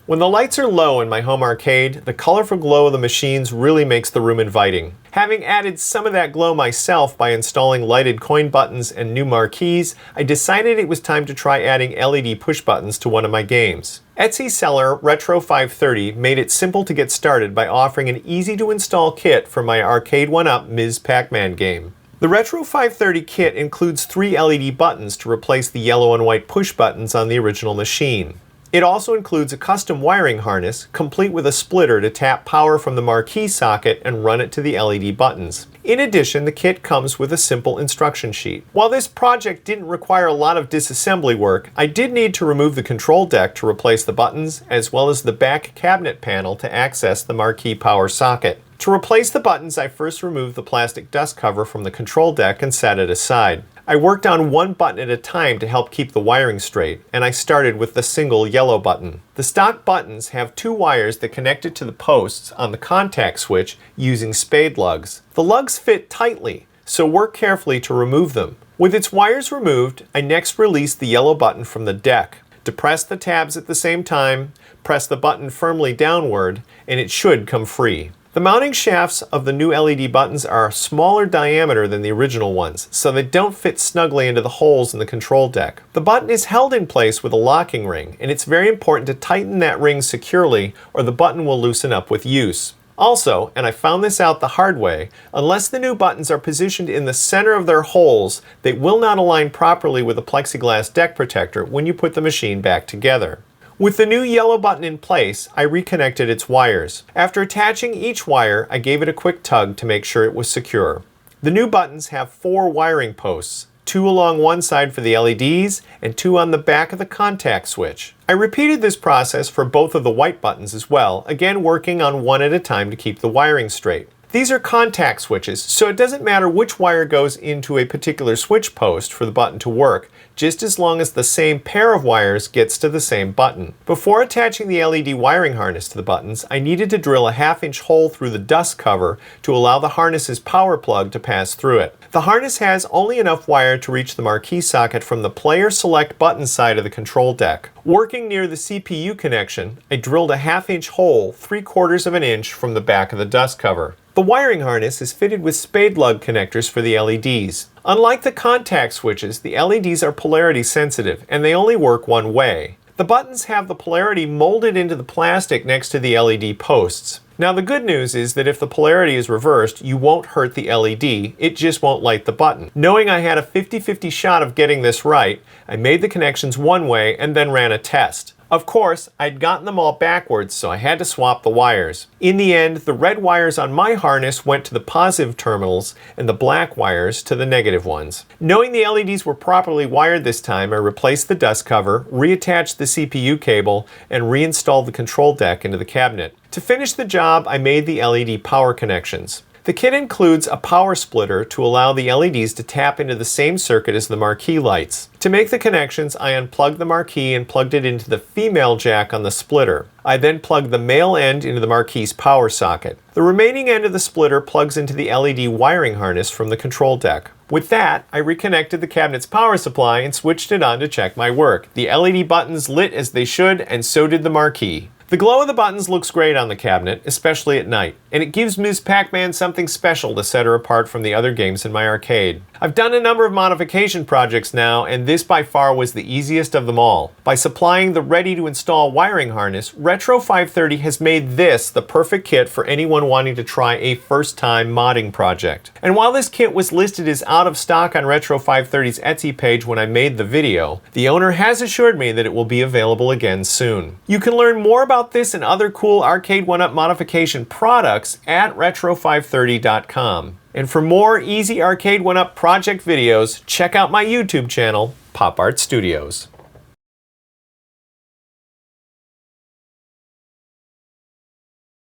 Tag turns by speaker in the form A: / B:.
A: When the lights are low in my home arcade, the colorful glow of the machines really makes the room inviting. Having added some of that glow myself by installing lighted coin buttons and new marquees, I decided it was time to try adding LED push buttons to one of my games. Etsy seller Retro530 made it simple to get started by offering an easy-to-install kit for my Arcade1Up Ms Pac-Man game. The Retro530 kit includes 3 LED buttons to replace the yellow and white push buttons on the original machine. It also includes a custom wiring harness, complete with a splitter to tap power from the marquee socket and run it to the LED buttons. In addition, the kit comes with a simple instruction sheet. While this project didn't require a lot of disassembly work, I did need to remove the control deck to replace the buttons, as well as the back cabinet panel to access the marquee power socket. To replace the buttons, I first removed the plastic dust cover from the control deck and set it aside. I worked on one button at a time to help keep the wiring straight, and I started with the single yellow button. The stock buttons have 2 wires that connect it to the posts on the contact switch using spade lugs. The lugs fit tightly, so work carefully to remove them. With its wires removed, I next released the yellow button from the deck. Depress the tabs at the same time, press the button firmly downward, and it should come free. The mounting shafts of the new LED buttons are a smaller diameter than the original ones, so they don't fit snugly into the holes in the control deck. The button is held in place with a locking ring, and it's very important to tighten that ring securely or the button will loosen up with use. Also, and I found this out the hard way, unless the new buttons are positioned in the center of their holes, they will not align properly with the plexiglass deck protector when you put the machine back together. With the new yellow button in place, I reconnected its wires. After attaching each wire, I gave it a quick tug to make sure it was secure. The new buttons have 4 wiring posts, 2 along one side for the LEDs and 2 on the back of the contact switch. I repeated this process for both of the white buttons as well, again working on one at a time to keep the wiring straight. These are contact switches, so it doesn't matter which wire goes into a particular switch post for the button to work, just as long as the same pair of wires gets to the same button. Before attaching the LED wiring harness to the buttons, I needed to drill a 1/2-inch hole through the dust cover to allow the harness's power plug to pass through it. The harness has only enough wire to reach the marquee socket from the player select button side of the control deck. Working near the CPU connection, I drilled a 1/2-inch hole 3/4 of an inch from the back of the dust cover. The wiring harness is fitted with spade lug connectors for the LEDs. Unlike the contact switches, the LEDs are polarity sensitive and they only work one way. The buttons have the polarity molded into the plastic next to the LED posts. Now the good news is that if the polarity is reversed, you won't hurt the LED, it just won't light the button. Knowing I had a 50-50 shot of getting this right, I made the connections one way and then ran a test. Of course, I'd gotten them all backwards, so I had to swap the wires. In the end, the red wires on my harness went to the positive terminals and the black wires to the negative ones. Knowing the LEDs were properly wired this time, I replaced the dust cover, reattached the CPU cable, and reinstalled the control deck into the cabinet. To finish the job, I made the LED power connections. The kit includes a power splitter to allow the LEDs to tap into the same circuit as the marquee lights. To make the connections, I unplugged the marquee and plugged it into the female jack on the splitter. I then plugged the male end into the marquee's power socket. The remaining end of the splitter plugs into the LED wiring harness from the control deck. With that, I reconnected the cabinet's power supply and switched it on to check my work. The LED buttons lit as they should, and so did the marquee. The glow of the buttons looks great on the cabinet, especially at night, and it gives Ms Pac-Man something special to set her apart from the other games in my arcade. I've done a number of modification projects now, and this by far was the easiest of them all. By supplying the ready-to-install wiring harness, Retro530 has made this the perfect kit for anyone wanting to try a first-time modding project. And while this kit was listed as out of stock on Retro530's Etsy page when I made the video, the owner has assured me that it will be available again soon. You can learn more about this and other cool Arcade1Up modification products at retro530.com. And for more easy Arcade1Up project videos, check out my YouTube channel, Pop Art Studios.